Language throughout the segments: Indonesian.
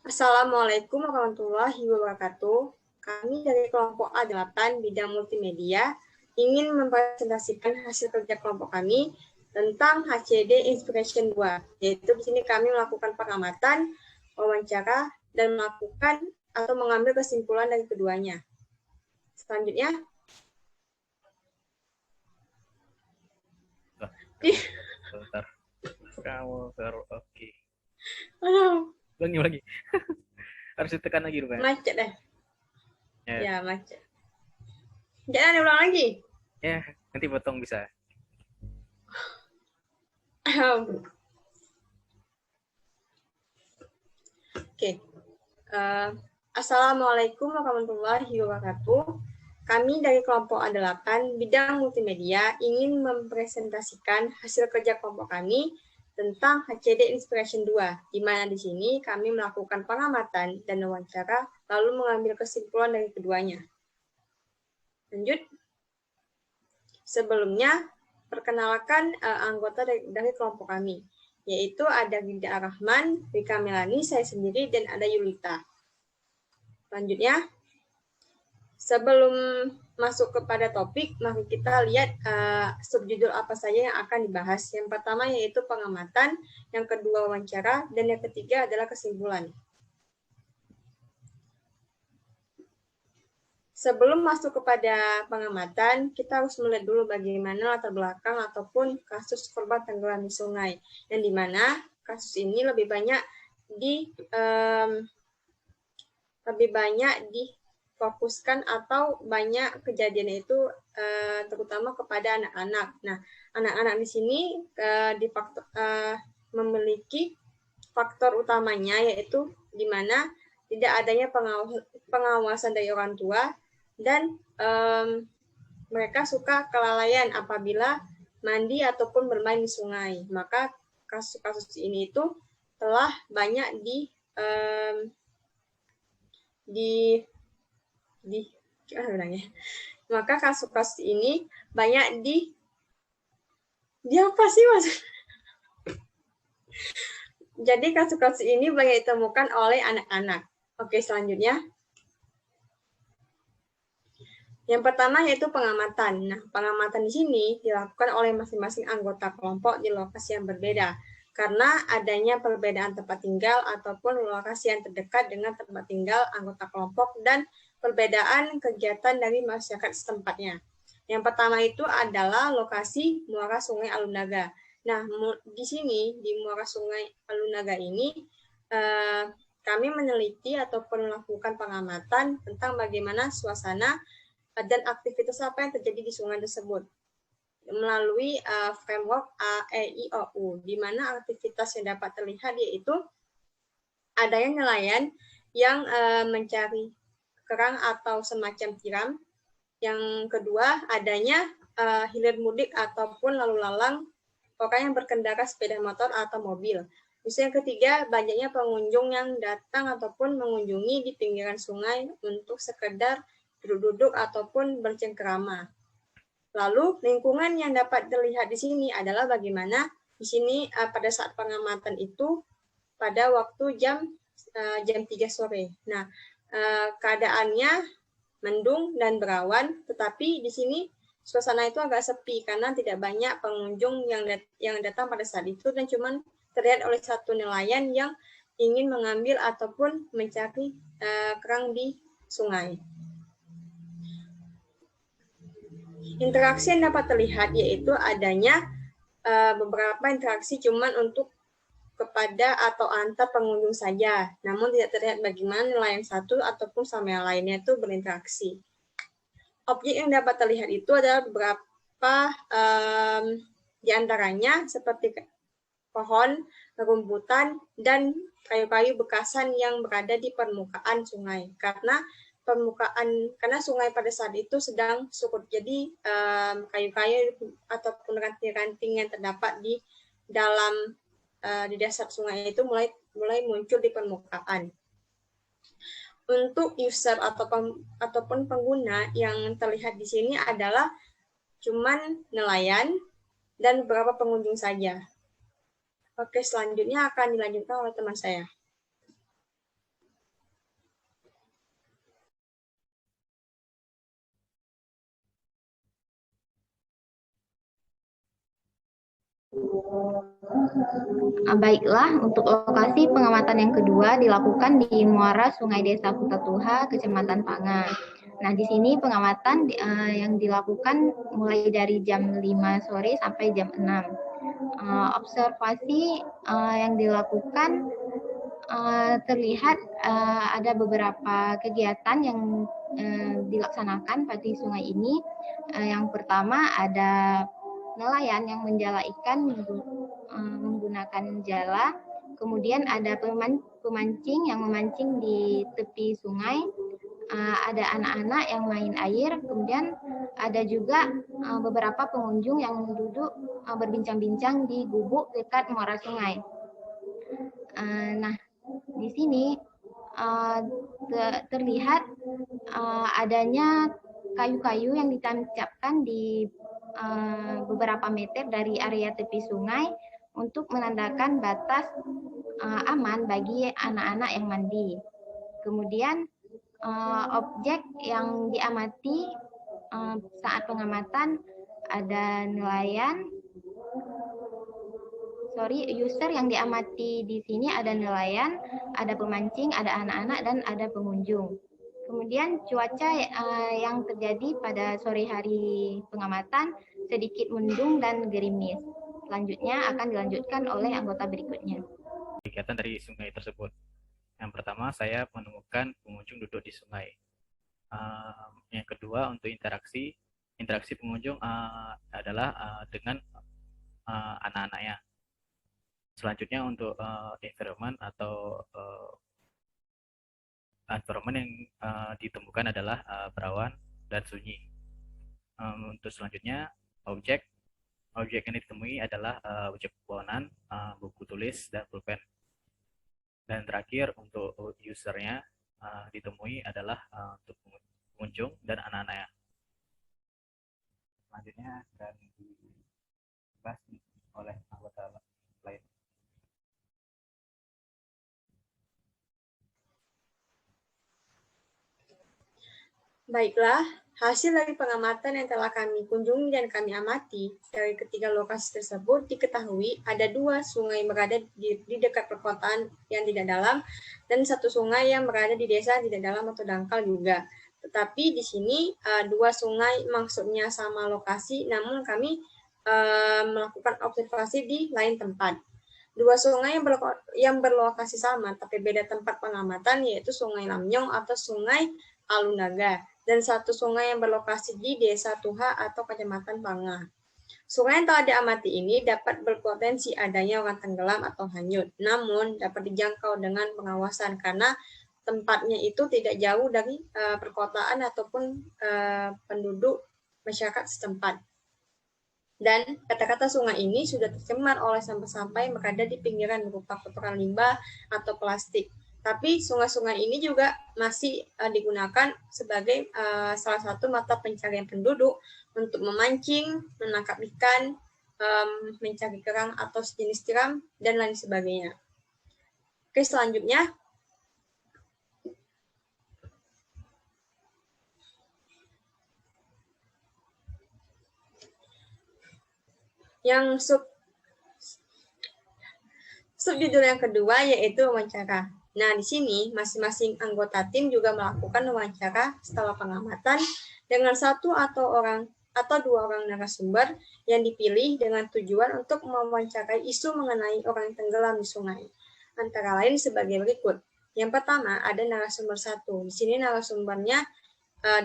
Assalamualaikum warahmatullahi wabarakatuh. Kami dari kelompok A8 bidang multimedia ingin mempresentasikan hasil kerja kelompok kami tentang HCD Inspiration 2, yaitu di sini kami melakukan pengamatan, wawancara, dan melakukan atau mengambil kesimpulan dari keduanya. Selanjutnya, Bentar. Kamu oke. Lagi. Harus ditekan lagi rupanya. Macet deh. Ya, macet. Jangan ulang lagi. Ya, nanti potong bisa. Oke. Assalamualaikum warahmatullahi wabarakatuh. Kami dari kelompok A8 bidang multimedia ingin mempresentasikan hasil kerja kelompok kami tentang HCD Inspiration 2, di mana di sini kami melakukan pengamatan dan wawancara, lalu mengambil kesimpulan dari keduanya. Lanjut. Sebelumnya, perkenalkan anggota dari kelompok kami, yaitu ada Ginda Ar-Rahman, Rika Melani, saya sendiri, dan ada Yulita. Selanjutnya, sebelum masuk kepada topik, mari kita lihat subjudul apa saja yang akan dibahas. Yang pertama yaitu pengamatan, yang kedua wawancara, dan yang ketiga adalah kesimpulan. Sebelum masuk kepada pengamatan, kita harus melihat dulu bagaimana latar belakang ataupun kasus korban tenggelam di sungai, yang dimana kasus ini lebih banyak difokuskan atau banyak kejadian itu terutama kepada anak-anak. Nah, anak-anak di sini memiliki faktor utamanya yaitu di mana tidak adanya pengawasan dari orang tua dan mereka suka kelalaian apabila mandi ataupun bermain di sungai. Maka kasus-kasus ini itu telah banyak maka kasus-kasus ini banyak apa sih maksudnya? Jadi kasus-kasus ini banyak ditemukan oleh anak-anak. Oke, selanjutnya. Yang pertama yaitu pengamatan. Nah, pengamatan di sini dilakukan oleh masing-masing anggota kelompok di lokasi yang berbeda karena adanya perbedaan tempat tinggal ataupun lokasi yang terdekat dengan tempat tinggal anggota kelompok dan perbedaan kegiatan dari masyarakat setempatnya. Yang pertama itu adalah lokasi muara Sungai Alunaga. Nah, di sini di muara Sungai Alunaga ini kami meneliti ataupun melakukan pengamatan tentang bagaimana suasana dan aktivitas apa yang terjadi di sungai tersebut melalui framework AEIOU, di mana aktivitas yang dapat terlihat yaitu adanya nelayan yang mencari kerang atau semacam tiram. Yang kedua, adanya hilir mudik ataupun lalu lalang orang yang berkendara sepeda motor atau mobil. Terus yang ketiga, banyaknya pengunjung yang datang ataupun mengunjungi di pinggiran sungai untuk sekedar duduk-duduk ataupun bercengkerama. Lalu lingkungan yang dapat terlihat di sini adalah bagaimana di sini pada saat pengamatan itu pada waktu jam 3 sore. Nah, keadaannya mendung dan berawan, tetapi di sini suasana itu agak sepi karena tidak banyak pengunjung yang datang pada saat itu dan cuma terlihat oleh satu nelayan yang ingin mengambil ataupun mencari kerang di sungai. Interaksi yang dapat terlihat yaitu adanya beberapa interaksi cuman untuk kepada atau antar pengunjung saja, namun tidak terlihat bagaimana nelayan satu ataupun sama yang lainnya itu berinteraksi. Objek yang dapat terlihat itu adalah beberapa diantaranya seperti pohon, rumputan, dan kayu-kayu bekasan yang berada di permukaan sungai. Karena sungai pada saat itu sedang surut, jadi kayu-kayu ataupun ranting-ranting yang terdapat di dalam di dasar sungai itu mulai muncul di permukaan. Untuk user ataupun pengguna yang terlihat di sini adalah cuman nelayan dan beberapa pengunjung saja. Oke, selanjutnya akan dilanjutkan oleh teman saya. Baiklah, untuk lokasi pengamatan yang kedua dilakukan di muara Sungai Desa Kutatuha, Kecamatan Pangan. Nah, di sini pengamatan yang dilakukan mulai dari jam 5 sore sampai jam 6. Observasi yang dilakukan terlihat ada beberapa kegiatan yang dilaksanakan pada sungai ini. Yang pertama ada nelayan yang menjala ikan menggunakan jala, kemudian ada pemancing yang memancing di tepi sungai, ada anak-anak yang main air, kemudian ada juga beberapa pengunjung yang duduk berbincang-bincang di gubuk dekat muara sungai. Nah, di sini terlihat adanya kayu-kayu yang ditancapkan di beberapa meter dari area tepi sungai untuk menandakan batas aman bagi anak-anak yang mandi. Kemudian objek yang diamati saat pengamatan ada user yang diamati di sini ada nelayan, ada pemancing, ada anak-anak, dan ada pengunjung. Kemudian cuaca yang terjadi pada sore hari pengamatan sedikit mendung dan gerimis. Selanjutnya akan dilanjutkan oleh anggota berikutnya. Kegiatan dari sungai tersebut. Yang pertama, saya menemukan pengunjung duduk di sungai. Yang kedua, untuk interaksi pengunjung adalah dengan anak-anaknya. Selanjutnya untuk environment atau environment yang ditemukan adalah berawan dan sunyi. Untuk selanjutnya objek yang ditemui adalah objek pepohonan, buku tulis, dan pulpen. Dan terakhir untuk usernya ditemui adalah untuk pengunjung dan anak-anaknya. Selanjutnya akan dibahas oleh anggota lain. Baiklah, hasil dari pengamatan yang telah kami kunjungi dan kami amati dari ketiga lokasi tersebut diketahui ada 2 sungai berada di dekat perkotaan yang tidak dalam dan 1 sungai yang berada di desa tidak dalam atau dangkal juga. Tetapi di sini 2 sungai maksudnya sama lokasi, namun kami melakukan observasi di lain tempat. 2 sungai yang berlokasi sama tapi beda tempat pengamatan yaitu Sungai Lamnyong atau Sungai Alunaga dan 1 sungai yang berlokasi di Desa Tuha atau Kecamatan Pangah. Sungai yang telah diamati ini dapat berpotensi adanya orang tenggelam atau hanyut, namun dapat dijangkau dengan pengawasan karena tempatnya itu tidak jauh dari perkotaan ataupun penduduk masyarakat setempat. Dan kata-kata sungai ini sudah tercemar oleh sampah-sampah yang berada di pinggiran berupa kotoran limbah atau plastik. Tapi sungai-sungai ini juga masih digunakan sebagai salah satu mata pencarian penduduk untuk memancing, menangkap ikan, mencari kerang atau sejenis tiram, dan lain sebagainya. Oke, selanjutnya. Yang subjudul yang kedua yaitu wawancara. Nah, di sini masing-masing anggota tim juga melakukan wawancara setelah pengamatan dengan 1 atau 2 orang narasumber yang dipilih dengan tujuan untuk mewawancarai isu mengenai orang yang tenggelam di sungai. Antara lain sebagai berikut. Yang pertama, ada narasumber 1. Di sini narasumbernya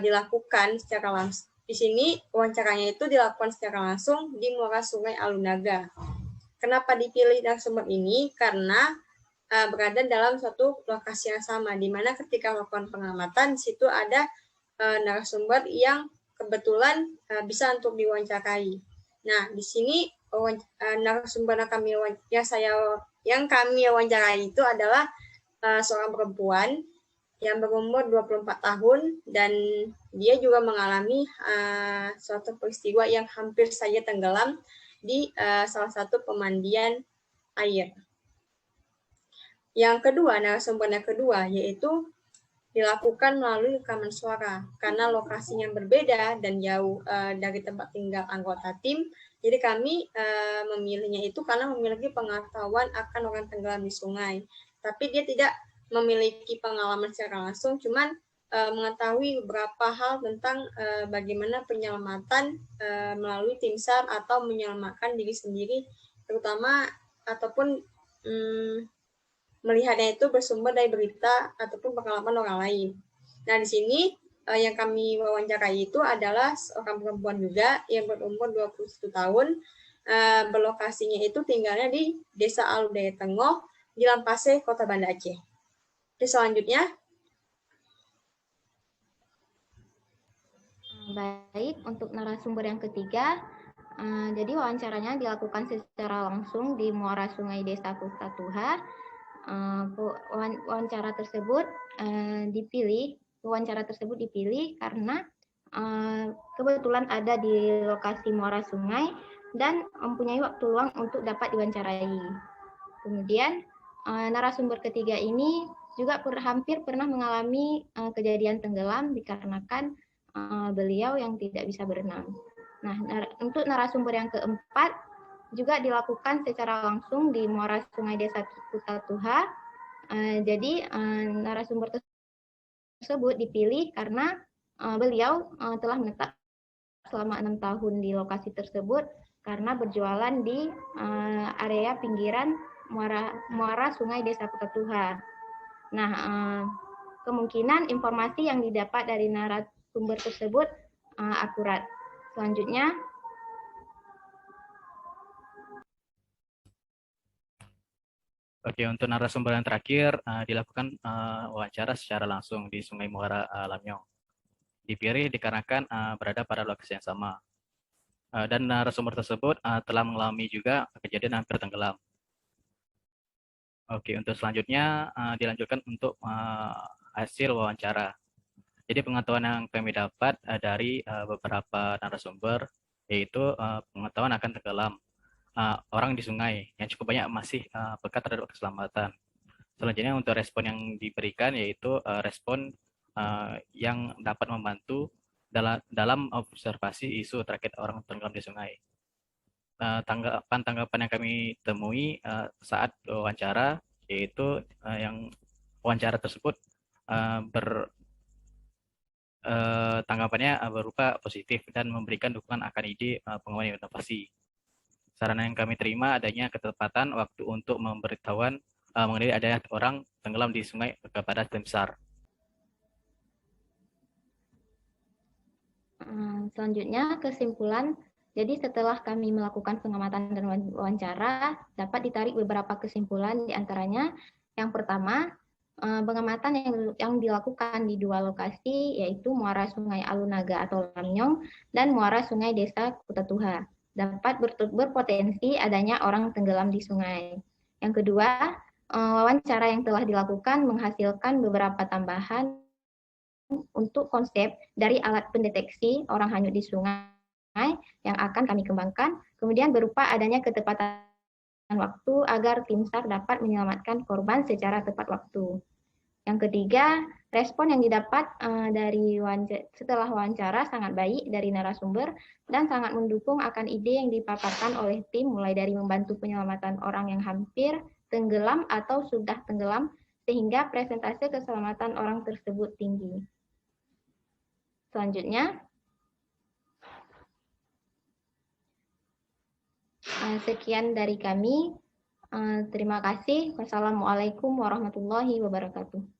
dilakukan secara langsung. Di sini wawancaranya itu dilakukan secara langsung di muara Sungai Alunaga. Kenapa dipilih narasumber ini? Karena berada dalam suatu lokasi yang sama, di mana ketika melakukan pengamatan, di situ ada narasumber yang kebetulan bisa untuk diwawancarai. Nah, di sini narasumber yang kami wawancarai itu adalah seorang perempuan yang berumur 24 tahun dan dia juga mengalami suatu peristiwa yang hampir saja tenggelam di salah satu pemandian air. Yang kedua, narasumber yang kedua yaitu dilakukan melalui rekaman suara. Karena lokasinya berbeda dan jauh dari tempat tinggal anggota tim, jadi kami memilihnya itu karena memiliki pengetahuan akan orang tenggelam di sungai. Tapi dia tidak memiliki pengalaman secara langsung, cuman mengetahui beberapa hal tentang bagaimana penyelamatan melalui tim SAR atau menyelamatkan diri sendiri, terutama ataupun melihatnya itu bersumber dari berita ataupun pengalaman orang lain. Nah, di sini yang kami wawancarai itu adalah seorang perempuan juga yang berumur 21 tahun, berlokasinya itu tinggalnya di Desa Aludaya Tengoh, di Lampase, Kota Banda Aceh. Oke, selanjutnya. Baik, untuk narasumber yang ketiga, jadi wawancaranya dilakukan secara langsung di muara Sungai Desa Kutatuha. Wawancara tersebut dipilih karena kebetulan ada di lokasi muara sungai dan mempunyai waktu luang untuk dapat diwawancarai. Kemudian narasumber ketiga ini juga hampir pernah mengalami kejadian tenggelam dikarenakan beliau yang tidak bisa berenang. Nah, untuk narasumber yang keempat juga dilakukan secara langsung di muara Sungai Desa Kutatuha. Jadi narasumber tersebut dipilih karena beliau telah menetap selama 6 tahun di lokasi tersebut karena berjualan di area pinggiran muara Sungai Desa Kutatuha. Nah, kemungkinan informasi yang didapat dari narasumber tersebut akurat. Selanjutnya, Oke, untuk narasumber yang terakhir dilakukan wawancara secara langsung di Sungai Muara Lamnyong. Dipilih dikarenakan berada pada lokasi yang sama. Dan narasumber tersebut telah mengalami juga kejadian hampir tenggelam. Oke, untuk selanjutnya dilanjutkan untuk hasil wawancara. Jadi pengetahuan yang kami dapat dari beberapa narasumber, yaitu pengetahuan akan tenggelam orang di sungai yang cukup banyak masih peka terhadap keselamatan. Selanjutnya untuk respon yang diberikan yaitu respon yang dapat membantu dalam observasi isu terkait orang tenggelam di sungai. Tanggapan yang kami temui saat wawancara yaitu yang wawancara tersebut tanggapannya berupa positif dan memberikan dukungan akan ide pengembangan inovasi. Sarana yang kami terima adanya ketepatan waktu untuk memberitahuan mengenai adanya orang tenggelam di sungai kepada tim SAR. Selanjutnya kesimpulan. Jadi setelah kami melakukan pengamatan dan wawancara, dapat ditarik beberapa kesimpulan, diantaranya yang pertama, pengamatan yang dilakukan di 2 lokasi, yaitu muara Sungai Alunaga atau Lamnyong dan muara Sungai Desa Kutatuha, dapat berpotensi adanya orang tenggelam di sungai. Yang kedua, wawancara yang telah dilakukan menghasilkan beberapa tambahan untuk konsep dari alat pendeteksi orang hanyut di sungai yang akan kami kembangkan, kemudian berupa adanya ketepatan waktu agar tim SAR dapat menyelamatkan korban secara tepat waktu. Yang ketiga, respon yang didapat setelah wawancara sangat baik dari narasumber dan sangat mendukung akan ide yang dipaparkan oleh tim, mulai dari membantu penyelamatan orang yang hampir tenggelam atau sudah tenggelam, sehingga presentase keselamatan orang tersebut tinggi. Selanjutnya, sekian dari kami. Terima kasih. Wassalamualaikum warahmatullahi wabarakatuh.